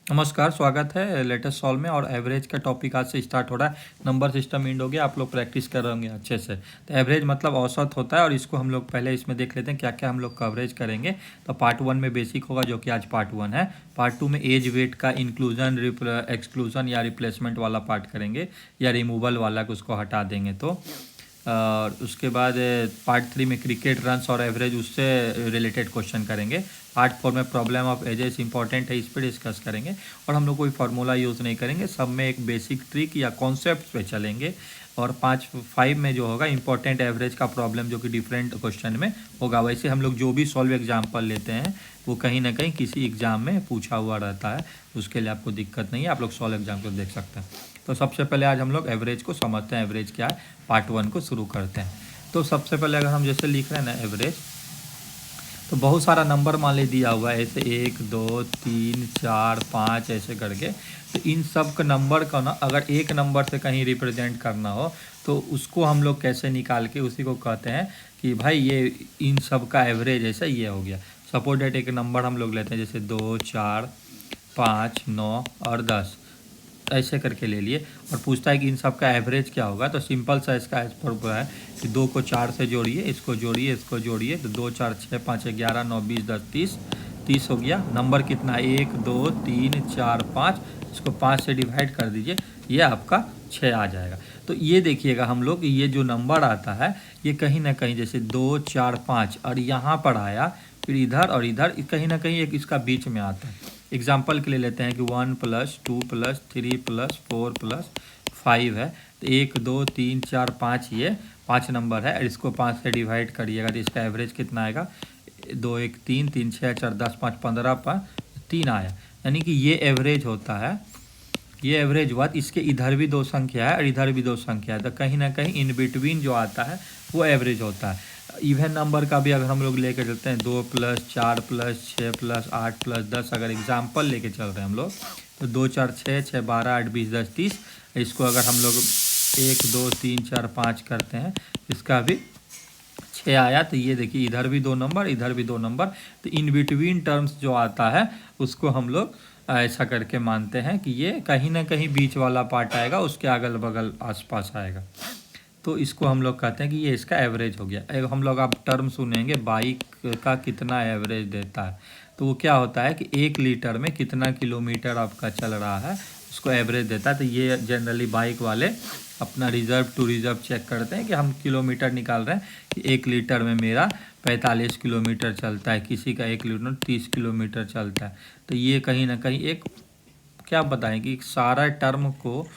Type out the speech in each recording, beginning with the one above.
नमस्कार, स्वागत है लेटेस्ट सॉल्व में। और एवरेज का टॉपिक आज से स्टार्ट हो रहा है। नंबर सिस्टम इंड हो गया, आप लोग प्रैक्टिस कर रहे होंगे अच्छे से। तो एवरेज मतलब औसत होता है, और इसको हम लोग पहले इसमें देख लेते हैं क्या क्या हम लोग कवरेज करेंगे। तो पार्ट 1 में बेसिक होगा, जो कि आज पार्ट 1 है। पार्ट 2 में एज वेट का इंक्लूजन एक्सक्लूजन या रिप्लेसमेंट वाला पार्ट करेंगे, या रिमूवल वाला को उसको हटा देंगे। तो और उसके बाद पार्ट 3 में क्रिकेट रन्स और एवरेज उससे रिलेटेड क्वेश्चन करेंगे। पार्ट 4 में प्रॉब्लम ऑफ एजेस इंपॉर्टेंट है, इस पर डिस्कस करेंगे। और हम लोग कोई फार्मूला यूज़ नहीं करेंगे, सब में एक बेसिक ट्रिक या कॉन्सेप्ट पे चलेंगे। और 5 में जो होगा इंपॉर्टेंट एवरेज का प्रॉब्लम, जो कि डिफरेंट क्वेश्चन में होगा। वैसे हम लोग जो भी सॉल्व एग्जाम्पल लेते हैं वो कहीं ना कहीं किसी एग्जाम में पूछा हुआ रहता है, उसके लिए आपको दिक्कत नहीं है, आप लोग सॉल्व एग्जाम को देख सकते हैं। तो सबसे पहले आज हम लोग एवरेज को समझते हैं, एवरेज क्या है। पार्ट 1 को शुरू करते हैं। तो सबसे पहले अगर हम जैसे लिख रहे हैं ना एवरेज, तो बहुत सारा नंबर मान ली दिया हुआ है, ऐसे 1 2 3 4 5 ऐसे करके। तो इन सब का नंबर का ना, अगर एक नंबर से कहीं रिप्रेजेंट करना हो तो उसको हम लोग कैसे निकाल के उसी को कहते हैं कि भाई ये इन सब का एवरेज ऐसा ये हो गया। सपोज डेट एक नंबर हम लोग लेते हैं, जैसे 2 4 5 9 और 10 ऐसे करके ले लिए। और पूछता है कि इन सब का एवरेज क्या होगा। तो सिंपल सा इसका फॉर्मूला है कि 2 को 4 से जोड़िए, इसको जोड़िए, इसको जोड़िए, तो 2 4 6 5 11 9 20 10 30 30 हो गया। नंबर कितना, 1 2 3 4 5, इसको 5 से डिवाइड कर दीजिए, ये आपका 6 आ जाएगा। तो ये देखिएगा हम लोग, ये जो नंबर आता है ये कहीं ना कहीं जैसे 2 4 5 और यहाँ पर आया, फिर इधर और इधर, कहीं ना कहीं एक इसका बीच में आता है। एग्जाम्पल के लिए लेते हैं कि 1 + 2 + 3 + 4 + 5 है। तो 1 2 3 4 5, ये 5 नंबर है, और इसको 5 से डिवाइड करिएगा तो इसका एवरेज कितना आएगा, 2 1 3 3 6 4 10 5 15 पर 3 आया। यानी कि ये एवरेज होता है। ये एवरेज हुआ। इसके इधर भी 2 संख्या है और इधर भी 2 संख्या है, तो कहीं ना कहीं इन बिटवीन जो आता है वो एवरेज होता है। इवन नंबर का भी अगर हम लोग लेकर चलते हैं, 2 + 4 + 6 + 8 + 10, अगर एग्जाम्पल लेके चल रहे हैं हम लोग, तो 2 4 6 6 12 8 20 10 30। इसको अगर हम लोग 1 2 3 4 5 करते हैं, इसका भी 6 आया। तो ये देखिए, इधर भी 2 नंबर, इधर भी 2 नंबर। तो इन बिटवीन टर्म्स जो आता है उसको हम लोग ऐसा करके मानते हैं कि ये कहीं ना कहीं बीच वाला पार्ट आएगा, उसके अगल बगल आसपास आएगा। तो इसको हम लोग कहते हैं कि ये इसका एवरेज हो गया। एक हम लोग आप टर्म सुनेंगे, बाइक का कितना एवरेज देता है। तो वो क्या होता है कि 1 लीटर में कितना किलोमीटर आपका चल रहा है, उसको एवरेज देता है। तो ये जनरली बाइक वाले अपना रिजर्व टू रिजर्व चेक करते हैं कि हम किलोमीटर निकाल रहे हैं कि 1 लीटर में मेरा 45 किलोमीटर चलता है, किसी का 1 लीटर 30 किलोमीटर चलता है। तो ये कहीं ना कहीं एक, क्या बताएं कि सारा टर्म को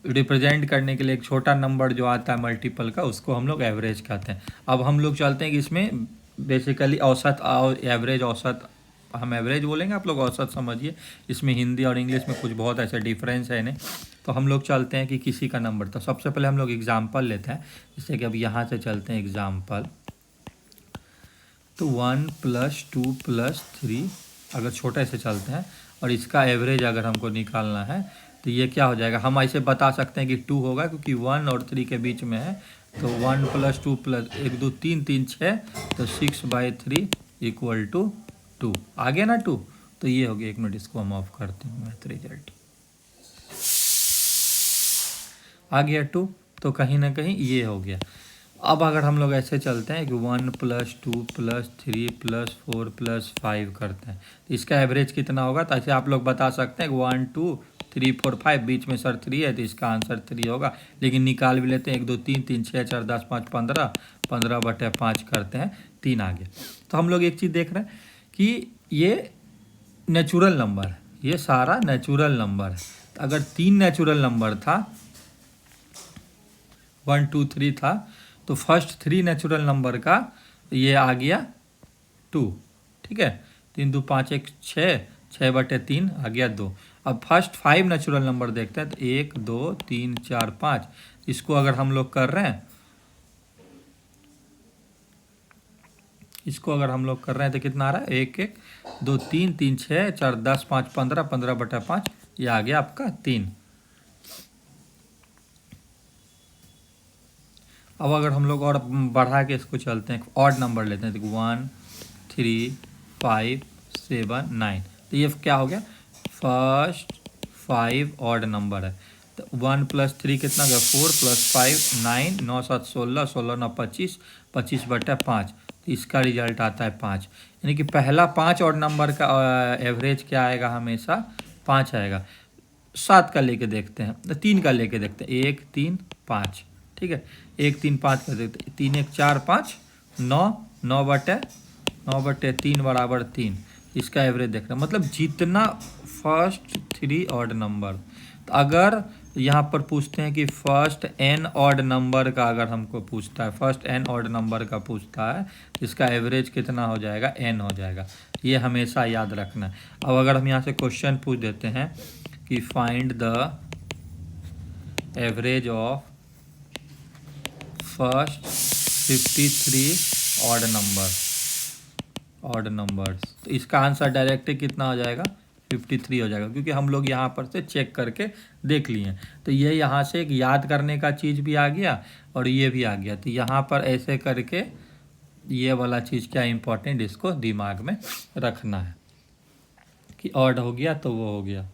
रिप्रेजेंट करने के लिए एक छोटा नंबर जो आता है मल्टीपल का, उसको हम लोग एवरेज कहते हैं। अब हम लोग चलते हैं कि इसमें बेसिकली औसत और एवरेज, औसत हम एवरेज बोलेंगे, आप लोग औसत समझिए। इसमें हिंदी और इंग्लिश में कुछ बहुत ऐसे डिफरेंस है इन्हें। तो हम लोग चलते हैं कि किसी का नंबर, तो सबसे पहले हम लोग एग्जाम्पल लेते हैं। जैसे कि अब यहाँ से चलते हैं एग्जाम्पल, तो 1 + 2 + 3 अगर छोटे से चलते हैं, और इसका एवरेज अगर हमको निकालना है, तो ये क्या हो जाएगा, हम ऐसे बता सकते हैं कि 2 होगा, क्योंकि 1 और 3 के बीच में है। तो 1 + 2 + 1 2 3 3 6, तो 6/3 = 2 आ गया ना 2। तो ये हो गया, 1 मिनट इसको हम ऑफ करते हैं, मैथ रिजल्ट आ गया 2। तो कहीं ना कहीं ये हो गया। अब अगर हम लोग ऐसे चलते हैं कि 1 + 2 + 3 + 4 + 5 करते हैं, तो इसका एवरेज कितना होगा। तो ऐसे आप लोग बता सकते हैं कि 1 2 3 4 5, बीच में सर 3 है, तो इसका आंसर 3 होगा। लेकिन निकाल भी लेते हैं, 1 2 3 3 6 4 10 5 15, 15/5 करते हैं, 3 आ गया। तो हम लोग एक चीज़ देख रहे हैं कि ये नेचुरल नंबर है, ये सारा नेचुरल नंबर है। तो अगर 3 नेचुरल नंबर था, 1 2 3 था, तो फर्स्ट 3 नेचुरल नंबर का ये आ गया 2। ठीक है, 3 2 5 1 6, 6/3 आ गया 2। अब फर्स्ट 5 नेचुरल नंबर देखते हैं, तो 1 2 3 4 5, इसको अगर हम लोग कर रहे हैं, इसको अगर हम लोग कर रहे हैं तो कितना आ रहा है, 1 1 2 3 3 6 4 10 5 15, 15/5, ये आ गया आपका 3। अब अगर हम लोग और बढ़ा के इसको चलते हैं, ऑड नंबर लेते हैं, तो 1 3 5 7 9, तो ये क्या हो गया, फर्स्ट 5 ऑड नंबर है। तो 1 + 3 कितना गया 4 + 5 9, 9 7 16, 16 9 25, 25/5। तो इसका रिजल्ट आता है 5। यानी कि पहला 5 ऑड नंबर का एवरेज क्या आएगा, हमेशा 5 आएगा। 7 का लेके देखते हैं, तो 3 का लेके देखते हैं, 1 3 5, ठीक है। 1 3 5 का देखते हैं, 3 1 4 5 9, 9/3 बराबर 3। इसका एवरेज देख रहे हैं, मतलब जितना फर्स्ट 3 ऑड नंबर। तो अगर यहाँ पर पूछते हैं कि फर्स्ट n ऑड नंबर का, अगर हमको पूछता है फर्स्ट n ऑड नंबर का पूछता है, तो इसका एवरेज कितना हो जाएगा, n हो जाएगा। ये हमेशा याद रखना है। अब अगर हम यहाँ से क्वेश्चन पूछ देते हैं कि find the average of first 53 odd numbers, तो इसका आंसर डायरेक्ट कितना हो जाएगा, 53 हो जाएगा, क्योंकि हम लोग यहाँ पर से चेक करके देख लिए। तो ये यहाँ से एक याद करने का चीज़ भी आ गया और ये भी आ गया। तो यहाँ पर ऐसे करके ये वाला चीज़ क्या इम्पोर्टेंट, इसको दिमाग में रखना है कि ऑड हो गया तो वो हो गया।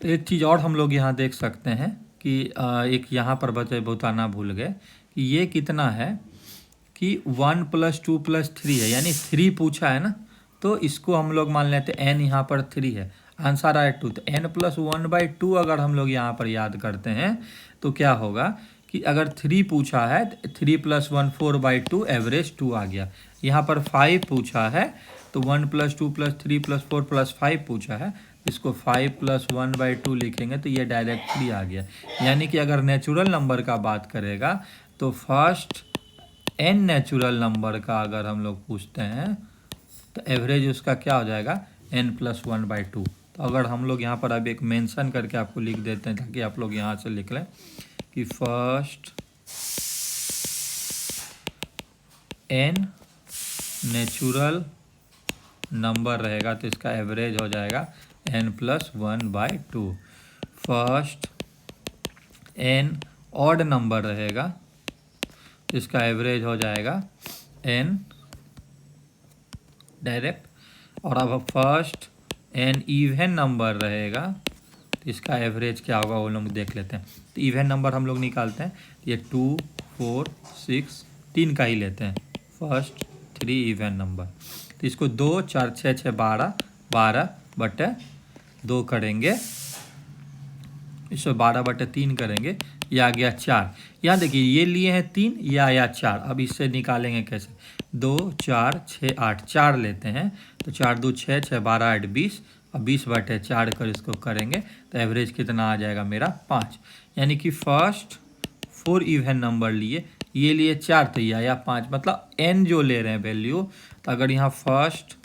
एक चीज़ और हम लोग यहाँ देख सकते हैं कि एक यहाँ पर बताना भूल गए कि ये कितना है कि 1 + 2 + 3 है, यानी 3 पूछा है ना, तो इसको हम लोग मान लेते हैं n यहाँ पर 3 है, आंसर आया 2। तो n + 1/2 अगर हम लोग यहाँ पर याद करते हैं तो क्या होगा कि अगर 3 पूछा है, 3 + 1 4/2, एवरेज 2 आ गया। यहाँ पर 5 पूछा है, तो 1 + 2 + 3 + 4 + 5 पूछा है, इसको 5 + 1/2 लिखेंगे तो ये डायरेक्टली आ गया। यानी कि अगर नेचुरल नंबर का बात करेगा तो फर्स्ट n नेचुरल नंबर का अगर हम लोग पूछते हैं तो एवरेज उसका क्या हो जाएगा, n + 1/2। तो अगर हम लोग यहाँ पर अब एक मेंशन करके आपको लिख देते हैं ताकि आप लोग यहाँ से लिख लें कि फर्स्ट n नेचुरल नंबर रहेगा तो इसका एवरेज हो जाएगा n + 1/2। First n odd number रहेगा तो इसका एवरेज हो जाएगा n डायरेक्ट। और अब फर्स्ट n इवन नंबर रहेगा तो इसका एवरेज क्या होगा वो लोग देख लेते हैं। तो इवन नंबर हम लोग निकालते हैं, तो ये 2 4 6 3 का ही लेते हैं, फर्स्ट 3 इवन नंबर। तो इसको 2 4 6 6 12 12/2 करेंगे, इसको 12/3 करेंगे, ये आ गया 4। यहाँ देखिए ये लिए हैं 3, ये आया 4। अब इससे निकालेंगे कैसे, 2 4 6 8 4 लेते हैं, तो 4 2 6 6 12 8 20, अब 20/4 कर इसको करेंगे तो एवरेज कितना आ जाएगा मेरा 5। यानी कि फर्स्ट 4 इवन नंबर लिए, ये लिए 4 तो ये आया 5, मतलब n जो ले रहे हैं वैल्यू। तो अगर यहाँ फर्स्ट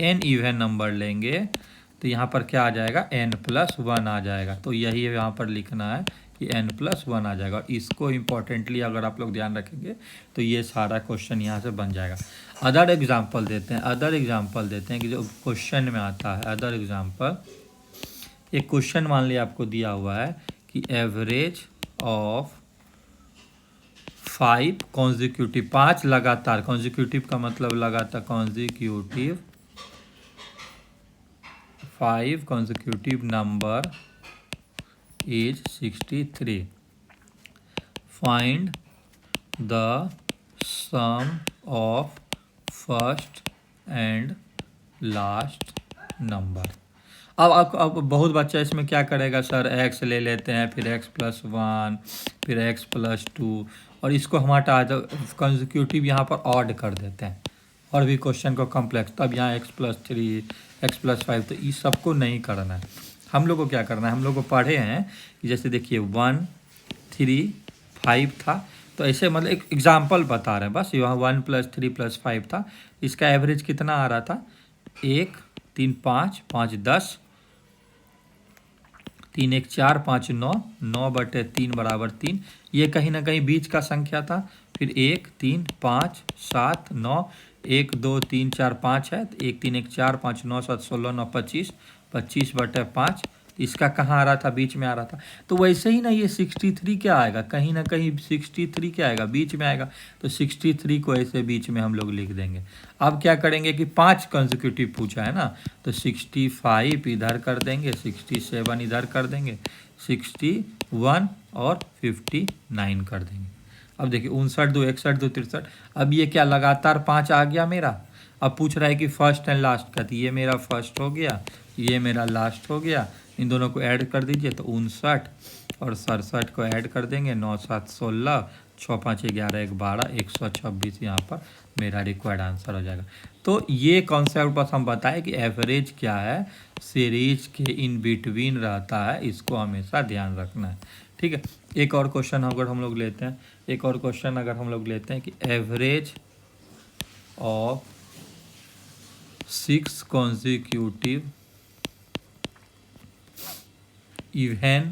n इवन नंबर लेंगे तो यहाँ पर क्या आ जाएगा, n + 1 आ जाएगा। तो यही यहाँ पर लिखना है कि n + 1 आ जाएगा। इसको इम्पोर्टेंटली अगर आप लोग ध्यान रखेंगे तो ये सारा क्वेश्चन यहाँ से बन जाएगा। अदर एग्जाम्पल देते हैं कि जो क्वेश्चन में आता है। अदर एग्जाम्पल, एक क्वेश्चन मान लिया आपको दिया हुआ है कि एवरेज ऑफ 5 कॉन्जिक्यूटिव, 5 लगातार, कॉन्जिक्यूटिव का मतलब लगातार, consecutive 5 consecutive number is 63. Find the sum of first and last number. अब बहुत बच्चा इसमें क्या करेगा, सर x ले लेते हैं, फिर x + 1, फिर x + 2, और इसको हम हटा दो, कंसेक्यूटिव यहाँ पर ऑड कर देते हैं और भी क्वेश्चन को कॉम्प्लेक्स। तब यहाँ x + 3, x + 5, तो इस सबको नहीं करना है। हम लोग को क्या करना है, हम लोग को पढ़े हैं कि जैसे देखिए 1 3 5 था, तो ऐसे मतलब एक एग्जाम्पल बता रहे हैं बस। यहाँ 1 + 3 + 5 था, इसका एवरेज कितना आ रहा था, 1 3 5 5 10, 3 1 4 5 9, 9/3 बराबर 3। ये कहीं ना कहीं बीच का संख्या था। फिर 1 3 5 7 9, 1 2 3 4 5 है, तो 1 3 1 4 5 9 7 16 9 25, 25/5। इसका कहाँ आ रहा था, बीच में आ रहा था। तो वैसे ही ना ये 63 क्या आएगा, कहीं ना कहीं 63 क्या आएगा, बीच में आएगा। तो 63 को ऐसे बीच में हम लोग लिख देंगे। अब क्या करेंगे कि 5 कंसेक्यूटिव पूछा है ना, तो 65 इधर कर देंगे, 67 इधर कर देंगे, 61 और 59 कर देंगे। अब देखिए 59 2 61 2 63। अब ये क्या लगातार 5 आ गया मेरा। अब पूछ रहा है कि फर्स्ट एंड लास्ट का, तो ये मेरा फर्स्ट हो गया, ये मेरा लास्ट हो गया। इन दोनों को ऐड कर दीजिए तो 59 और 67 को ऐड कर देंगे, 9 7 16, 6 5 11 1 12, 126 यहाँ पर मेरा रिक्वायर्ड आंसर हो जाएगा। तो ये कॉन्सेप्ट बस हम बताएं कि एवरेज क्या है, सीरीज के इन बिटवीन रहता है, इसको हमेशा ध्यान रखना है। ठीक है, एक और क्वेश्चन अगर हम लोग लेते हैं, एक और क्वेश्चन अगर हम लोग लेते हैं कि average of 6 consecutive even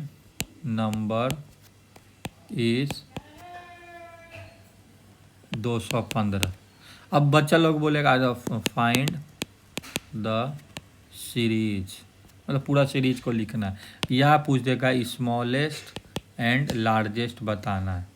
number is 215। अब बच्चा लोग बोलेगा फाइंड द सीरीज, मतलब पूरा सीरीज को लिखना है, या पूछ देगा स्मॉलेस्ट एंड लार्जेस्ट बताना है।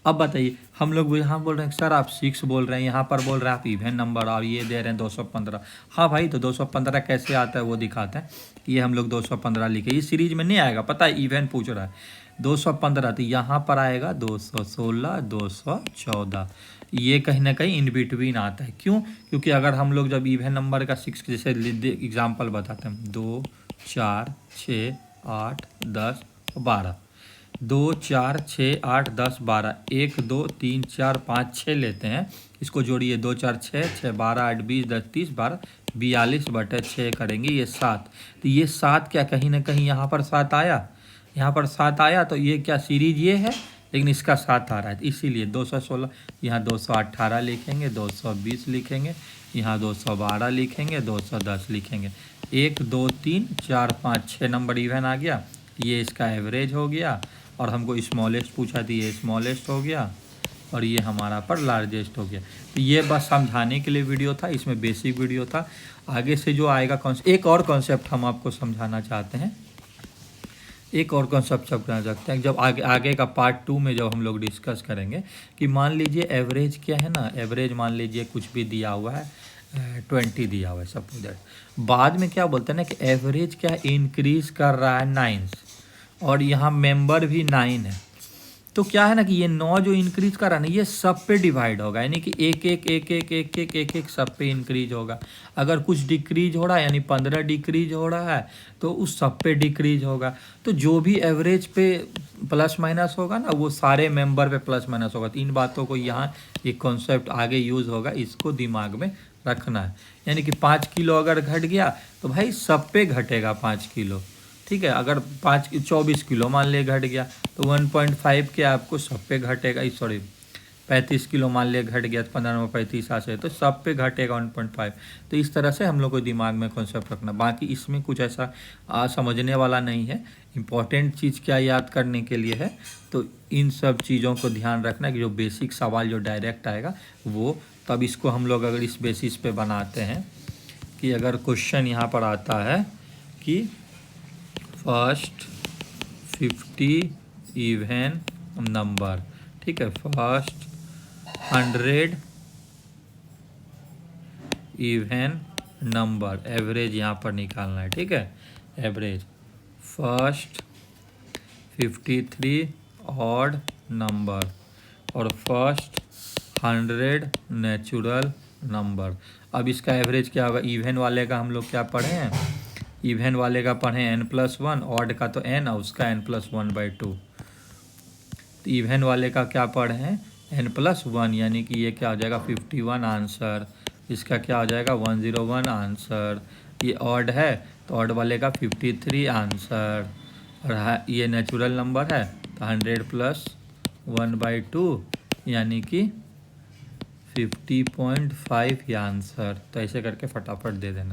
अब बताइए, हम लोग यहाँ बोल रहे हैं सर आप 6 बोल रहे हैं, यहाँ पर बोल रहे हैं आप इवन नंबर और ये दे रहे हैं 215। हाँ भाई, तो 215 कैसे आता है वो दिखाते हैं। ये हम लोग 215 लिखे, ये सीरीज में नहीं आएगा, पता है इवन पूछ रहा है 215, तो यहाँ पर आएगा 216 214। ये कहीं ना कहीं इन बिटवीन आता है। क्यों? क्योंकि अगर हम लोग जब इवन नंबर का 6 जैसे एग्जाम्पल बताते हैं, 2 4 6 8 10 12, 2 4 6 8 10 12, 1 2 3 4 5 6 लेते हैं, इसको जोड़िए, 2 4 6 6 12 8 20 10 30 12 42/6 करेंगे, ये 7। तो ये 7 क्या कहीं ना कहीं यहाँ पर 7 आया, यहाँ पर 7 आया, तो ये क्या सीरीज ये है, लेकिन इसका 7 आ रहा है, इसीलिए 216। यहाँ 218 लिखेंगे, 220 लिखेंगे, यहाँ 212 लिखेंगे, 210 लिखेंगे। 1 2 3 4 5 6 नंबर इवन आ गया, ये इसका एवरेज हो गया। और हमको स्मॉलेस्ट पूछा थी, ये स्मॉलेस्ट हो गया, और ये हमारा पर लार्जेस्ट हो गया। तो ये बस समझाने के लिए वीडियो था, इसमें बेसिक वीडियो था। आगे से जो आएगा एक और कॉन्सेप्ट हम आपको समझाना चाहते हैं, एक और कॉन्सेप्ट समझना चाहते हैं। जब आगे का पार्ट 2 में जब हम लोग डिस्कस करेंगे कि मान लीजिए एवरेज क्या है ना, एवरेज मान लीजिए कुछ भी दिया हुआ है, 20 दिया हुआ है सपोज दैट। बाद में क्या बोलते हैं ना कि एवरेज क्या इंक्रीज कर रहा है 9 से, और यहाँ मेंबर भी 9 है। तो क्या है ना कि ये 9 जो इंक्रीज कर रहा है ना, ये सब पे डिवाइड होगा, यानी कि एक एक एक एक एक एक एक एक सब पे इंक्रीज होगा। अगर कुछ डिक्रीज हो रहा है, यानी 15 डिक्रीज हो रहा है, तो उस सब पे डिक्रीज होगा। तो जो भी एवरेज पे प्लस माइनस होगा ना, वो सारे मेंबर पे प्लस माइनस होगा। तो इन बातों को यहाँ एक कॉन्सेप्ट आगे यूज़ होगा, इसको दिमाग में रखना है। यानी कि 5 किलो अगर घट गया तो भाई सब पे घटेगा 5 किलो, ठीक है। अगर 24 किलो मान ले घट गया तो 1.5 के आपको सब पे घटेगा, सॉरी 35 किलो मान ले घट गया तो 15 35 से, तो सब पे घटेगा 1.5। तो इस तरह से हम लोग को दिमाग में कॉन्सेप्ट रखना। बाकी इसमें कुछ ऐसा समझने वाला नहीं है। इम्पॉर्टेंट चीज़ क्या याद करने के लिए है, तो इन सब चीज़ों को ध्यान रखना कि जो बेसिक सवाल जो डायरेक्ट आएगा वो, तब इसको हम लोग अगर इस बेसिस पे बनाते हैं कि अगर क्वेश्चन यहाँ पर आता है कि फर्स्ट 50 इवन नंबर, ठीक है, फर्स्ट 100 इवन नंबर, एवरेज यहाँ पर निकालना है, ठीक है, एवरेज। फर्स्ट 53 ऑड नंबर और फर्स्ट 100 नेचुरल नंबर। अब इसका एवरेज क्या होगा, इवन वाले का हम लोग क्या पढ़े हैं, इवन वाले का पढ़े n+1, ऑड का तो n और उसका n+1/2। तो इवन वाले का क्या पढ़े हैं, n+1, यानी कि ये क्या हो जाएगा 51 आंसर, इसका क्या हो जाएगा 101 आंसर। ये ऑड है तो ऑड वाले का 53 आंसर, और ये नेचुरल नंबर है तो 100 + 1/2 यानी कि 50.5 ये आंसर। तो ऐसे करके फटाफट दे देना।